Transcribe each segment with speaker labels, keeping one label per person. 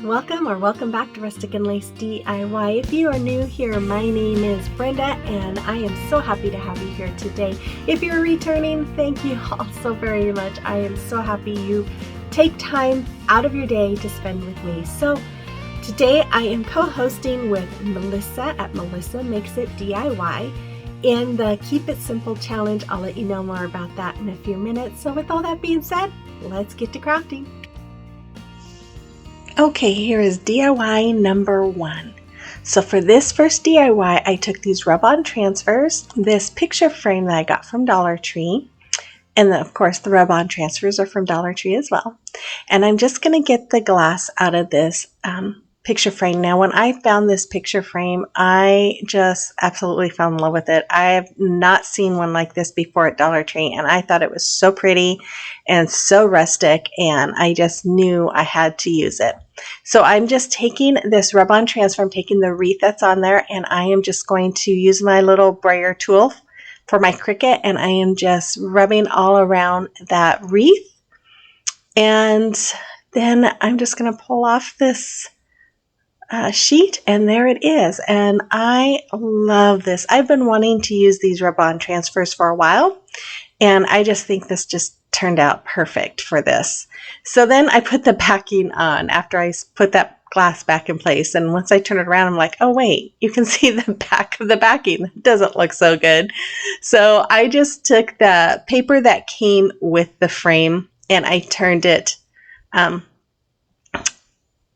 Speaker 1: Welcome or welcome back to Rustic and Lace DIY. If you are new here, my name is Brenda and I am so happy to have you here today. If you're returning, thank you all so very much. I am so happy you take time out of your day to spend with me. So today I am co-hosting with Melissa at Melissa Makes It DIY in the Keep It Simple Challenge. I'll let you know more about that in a few minutes. So with all that being said, let's get to crafting. Okay, here is DIY number 1. So for this first DIY, I took these rub-on transfers, this picture frame that I got from Dollar Tree, and then, of course, the rub-on transfers are from Dollar Tree as well. And I'm just going to get the glass out of this picture frame. Now, when I found this picture frame, I just absolutely fell in love with it. I have not seen one like this before at Dollar Tree, and I thought it was so pretty and so rustic, and I just knew I had to use it. So I'm just taking this rub-on transfer, I'm taking the wreath that's on there, and I am just going to use my little brayer tool for my Cricut, and I am just rubbing all around that wreath. And then I'm just going to pull off this sheet, and there it is. And I love this. I've been wanting to use these rub-on transfers for a while, and I just think this just turned out perfect for this. So then I put the backing on after I put that glass back in place, and once I turn it around, I'm like, oh wait, you can see the back of the backing. It doesn't look so good. So I just took the paper that came with the frame and I turned it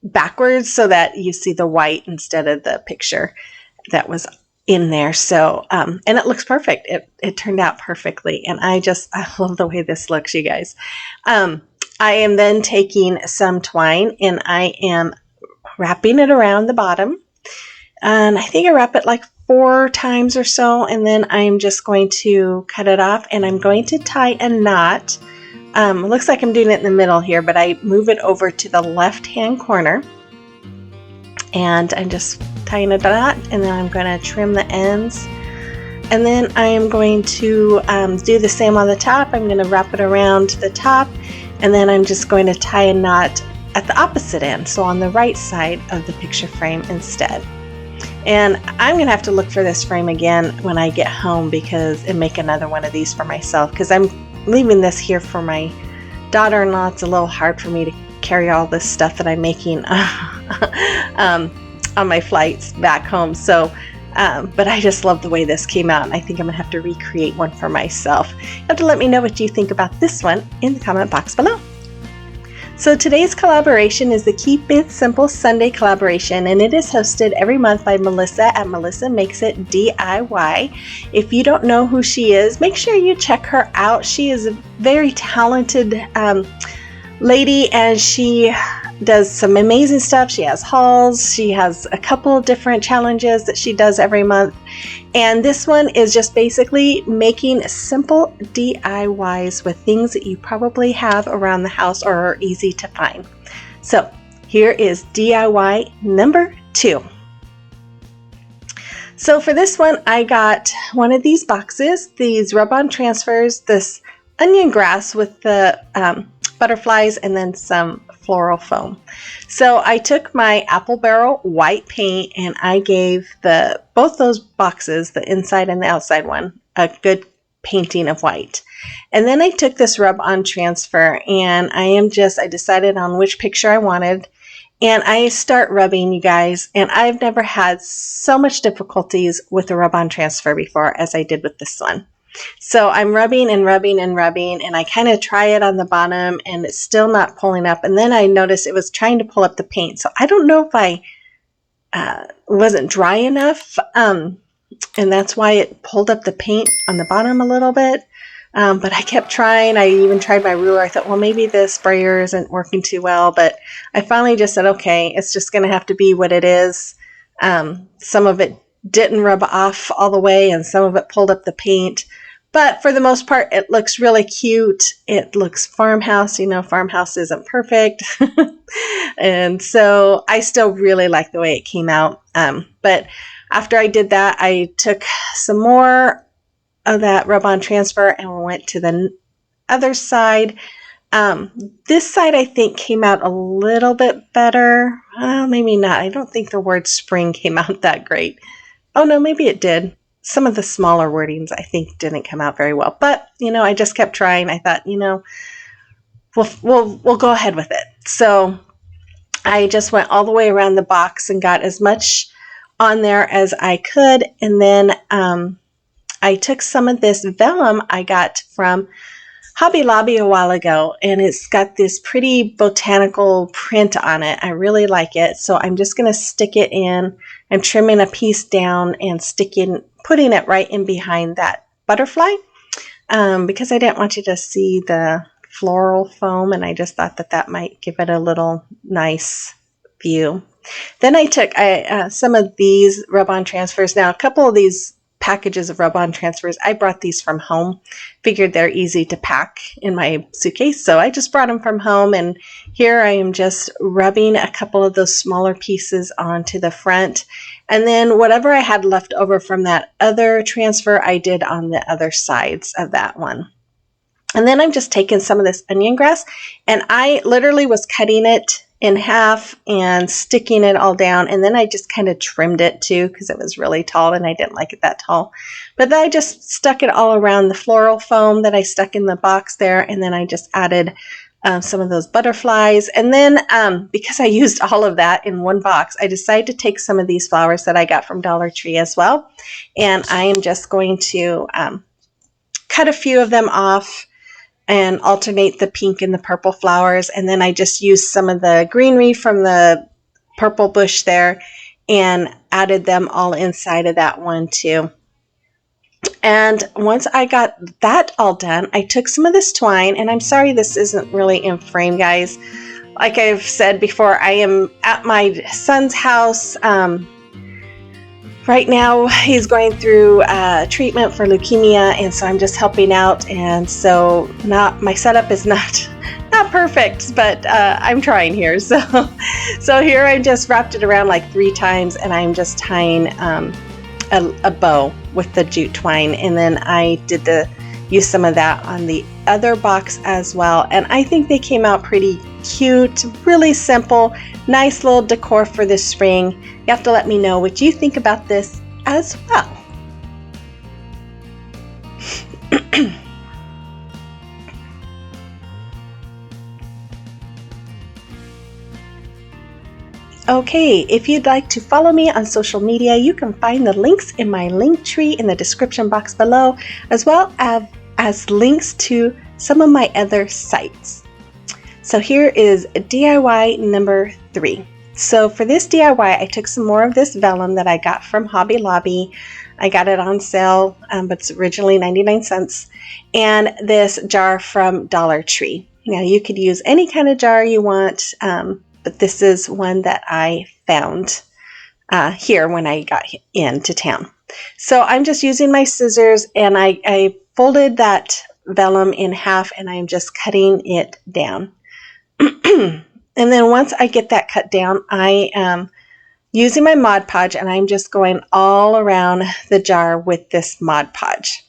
Speaker 1: backwards so that you see the white instead of the picture that was in there. So and it looks perfect. It turned out perfectly, and I love the way this looks, you guys. I am then taking some twine and I am wrapping it around the bottom, and I think I wrap it like 4 times or so, and then I'm just going to cut it off and I'm going to tie a knot. It looks like I'm doing it in the middle here, but I move it over to the left hand corner and I'm just tying a knot, and then I'm going to trim the ends, and then I am going to do the same on the top. I'm going to wrap it around the top, and then I'm just going to tie a knot at the opposite end, so on the right side of the picture frame instead. And I'm going to have to look for this frame again when I get home and make another one of these for myself, because I'm leaving this here for my daughter-in-law. It's a little hard for me to carry all this stuff that I'm making on my flights back home. So but I just love the way this came out, and I think I'm gonna have to recreate one for myself. You have to let me know what you think about this one in the comment box below. So today's collaboration is the Keep It Simple Sunday collaboration, and it is hosted every month by Melissa at Melissa Makes It DIY. If you don't know who she is, make sure you check her out. She is a very talented lady, and she does some amazing stuff. She has hauls. She has a couple of different challenges that she does every month. And this one is just basically making simple DIYs with things that you probably have around the house or are easy to find. So here is DIY number 2. So for this one, I got one of these boxes, these rub-on transfers, this onion grass with the butterflies, and then some floral foam. So I took my apple barrel white paint and I gave both those boxes, the inside and the outside one, a good painting of white. And then I took this rub-on transfer and I decided on which picture I wanted, and I start rubbing, you guys, and I've never had so much difficulties with the rub-on transfer before as I did with this one. So I'm rubbing and rubbing and rubbing, and I kind of try it on the bottom and it's still not pulling up, and then I noticed it was trying to pull up the paint. So I don't know if I wasn't dry enough, and that's why it pulled up the paint on the bottom a little bit, but I kept trying. I even tried my ruler. I thought, well, maybe the sprayer isn't working too well, but I finally just said, okay, it's just going to have to be what it is. Some of it didn't rub off all the way and some of it pulled up the paint, but for the most part it looks really cute. It looks farmhouse. You know, farmhouse isn't perfect. And so I still really like the way it came out, but after I did that, I took some more of that rub-on transfer and went to the other side This side I think came out a little bit better. Maybe not. I don't think the word spring came out that great. Oh no, maybe it did. Some of the smaller wordings I think didn't come out very well. But, you know, I just kept trying. I thought, you know, we'll go ahead with it. So I just went all the way around the box and got as much on there as I could. And then I took some of this vellum I got from Hobby Lobby a while ago, and it's got this pretty botanical print on it. I really like it. So I'm just going to stick it in. I'm trimming a piece down and putting it right in behind that butterfly because I didn't want you to see the floral foam, and I just thought that that might give it a little nice view. Then I took some of these rub-on transfers. Now, a couple of these packages of rub-on transfers, I brought these from home. Figured they're easy to pack in my suitcase, so I just brought them from home, and here I am just rubbing a couple of those smaller pieces onto the front, and then whatever I had left over from that other transfer, I did on the other sides of that one. And then I'm just taking some of this onion grass, and I literally was cutting it in half and sticking it all down, and then I just kind of trimmed it too because it was really tall and I didn't like it that tall. But then I just stuck it all around the floral foam that I stuck in the box there, and then I just added some of those butterflies. And then because I used all of that in one box, I decided to take some of these flowers that I got from Dollar Tree as well, and I am just going to cut a few of them off and alternate the pink and the purple flowers. And then I just used some of the greenery from the purple bush there and added them all inside of that one too. And once I got that all done, I took some of this twine, and I'm sorry this isn't really in frame, guys. Like I've said before, I am at my son's house. Right now, he's going through treatment for leukemia, and so I'm just helping out. And so, my setup is not perfect, but I'm trying here. So here I just wrapped it around like 3 times, and I'm just tying a bow with the jute twine, and then I did use some of that on the other box as well. And I think they came out pretty cute, really simple, nice little decor for this spring. You have to let me know what you think about this as well. Okay, if you'd like to follow me on social media, you can find the links in my link tree in the description box below, as well as links to some of my other sites. So here is DIY number 3. So for this DIY, I took some more of this vellum that I got from Hobby Lobby. I got it on sale, but it's originally 99 cents. And this jar from Dollar Tree. Now you could use any kind of jar you want, but this is one that I found here when I got into town. So I'm just using my scissors, and I folded that vellum in half, and I'm just cutting it down. And then once I get that cut down, I am using my Mod Podge, and I'm just going all around the jar with this Mod Podge.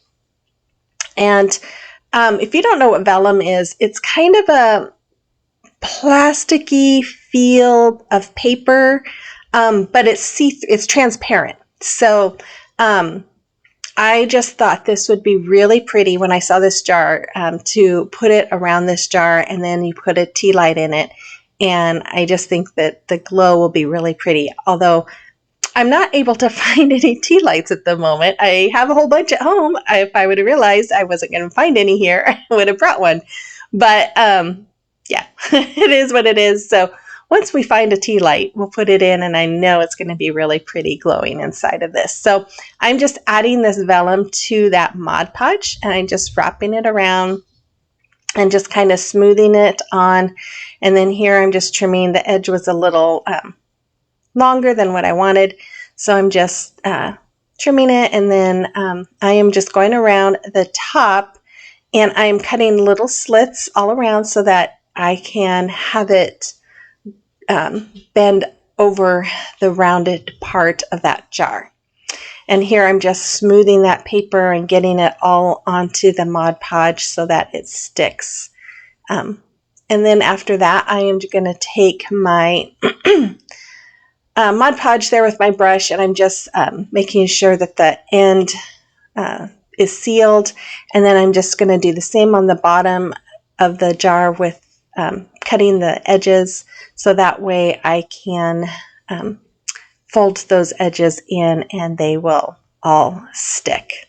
Speaker 1: And if you don't know what vellum is, it's kind of a plasticky feel of paper, but it's transparent. So I just thought this would be really pretty when I saw this jar, to put it around this jar, and then you put a tea light in it. And I just think that the glow will be really pretty. Although I'm not able to find any tea lights at the moment. I have a whole bunch at home. If I would have realized I wasn't going to find any here, I would have brought one. But yeah, it is what it is. So once we find a tea light, we'll put it in, and I know it's going to be really pretty glowing inside of this. So I'm just adding this vellum to that Mod Podge, and I'm just wrapping it around and just kind of smoothing it on. And then here I'm just trimming. The edge was a little longer than what I wanted, so I'm just trimming it. And then I am just going around the top, and I'm cutting little slits all around so that I can have it bend over the rounded part of that jar. And here I'm just smoothing that paper and getting it all onto the Mod Podge so that it sticks And then after that, I am going to take my Mod Podge there with my brush, and I'm just making sure that the end is sealed. And then I'm just going to do the same on the bottom of the jar with cutting the edges, so that way I can fold those edges in and they will all stick.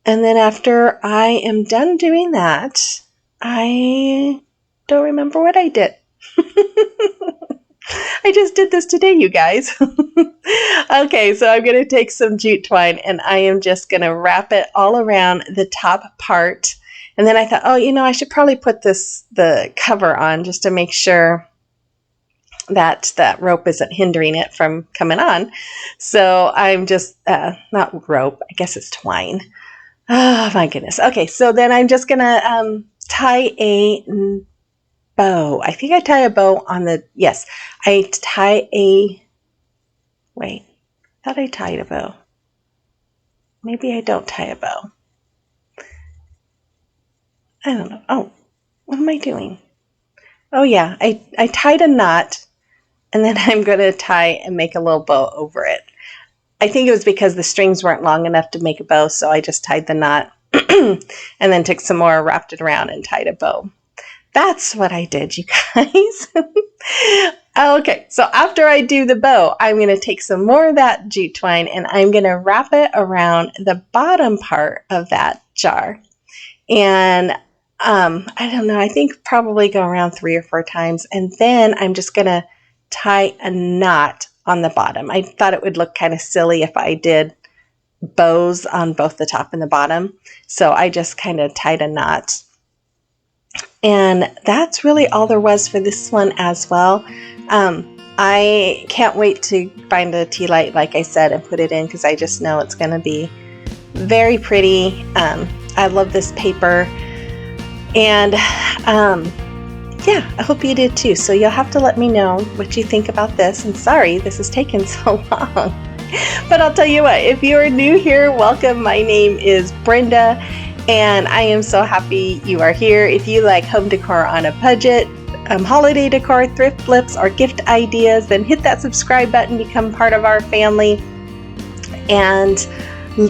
Speaker 1: And then after I am done doing that, I don't remember what I did. I just did this today, you guys. Okay, so I'm going to take some jute twine and I am just going to wrap it all around the top part. And then I thought, oh, you know, I should probably put the cover on just to make sure that that rope isn't hindering it from coming on. So I'm just, not rope, I guess it's twine. Oh my goodness. Okay, so then I'm just going to tie a bow. I think I tie a bow on the, yes, I tie a, wait, I thought I tied a bow. Maybe I don't tie a bow. I don't know. Oh, what am I doing? Oh yeah, I tied a knot, and then I'm going to tie and make a little bow over it. I think it was because the strings weren't long enough to make a bow, so I just tied the knot and then took some more, wrapped it around, and tied a bow. That's what I did, you guys. Okay, so after I do the bow, I'm going to take some more of that jute twine and I'm going to wrap it around the bottom part of that jar. And I don't know, I think probably go around 3 or 4 times. And then I'm just going to tie a knot on the bottom. I thought it would look kind of silly if I did bows on both the top and the bottom. So I just kind of tied a knot. And that's really all there was for this one as well. I can't wait to find a tea light, like I said, and put it in because I just know it's going to be very pretty. I love this paper. And yeah, I hope you did too. So you'll have to let me know what you think about this. And sorry, this has taken so long. But I'll tell you what, if you are new here, welcome. My name is Brenda. And I am so happy you are here. If you like home decor on a budget, holiday decor, thrift flips, or gift ideas, then hit that subscribe button, become part of our family, and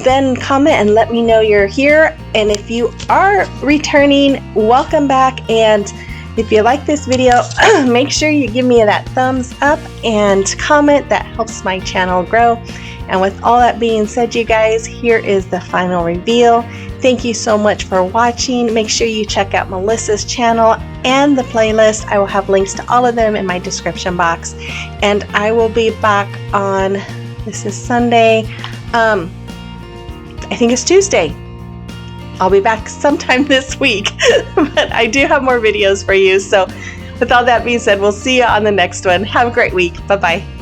Speaker 1: then comment and let me know you're here. And if you are returning, welcome back. And if you like this video, make sure you give me that thumbs up and comment. That helps my channel grow. And with all that being said, you guys, here is the final reveal. Thank you so much for watching. Make sure you check out Melissa's channel and the playlist. I will have links to all of them in my description box. And I will be back on, this is Sunday, I think it's Tuesday. I'll be back sometime this week, but I do have more videos for you. So with all that being said, we'll see you on the next one. Have a great week. Bye-bye.